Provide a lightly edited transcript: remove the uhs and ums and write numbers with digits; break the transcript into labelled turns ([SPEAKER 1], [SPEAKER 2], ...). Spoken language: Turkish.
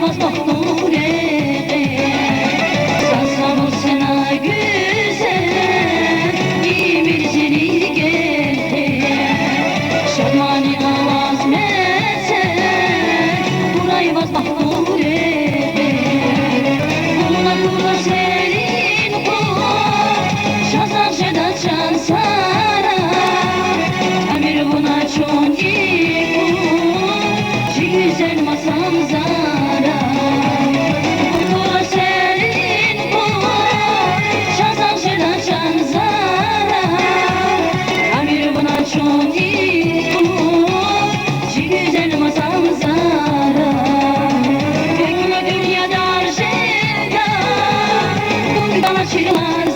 [SPEAKER 1] Burayvaz Mahmure Sazlamur sana güzel İmir seni geldi Şarmani avaz mezel Burayvaz Mahmure Buna kula serin kul Şazan şeda çansara Amir buna çok iyi kul Güzel masam zara Kula serin kul Şazan şeda çansara Amir buna çok iyi kul Güzel masam zara Hükmü dünyada arşeda Bundan açılan